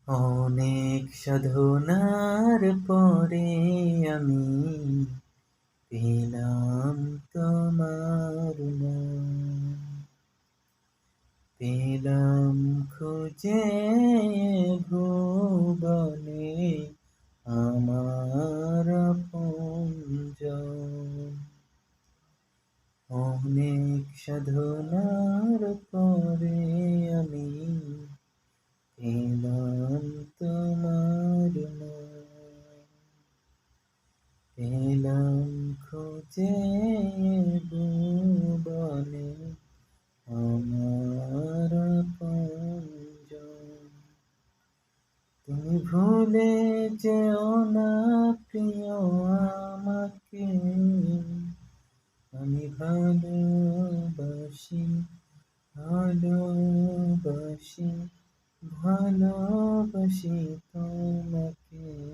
অনেক সাধনার পরে আমি পেলাম তোমার নাম, পেলাম খুঁজে ভুবনে আমার আপনজন। অনেক সাধনার পরে আমি পেলাম তোমার নাম, পেলাম খুঁজে ভুবনে আমার আপনজন। তুমি ভুলে যেও না প্রিয় আমাকে, আমি ভালোবাসি, ভালোবাসি, ভালোবাসি তোমাকে।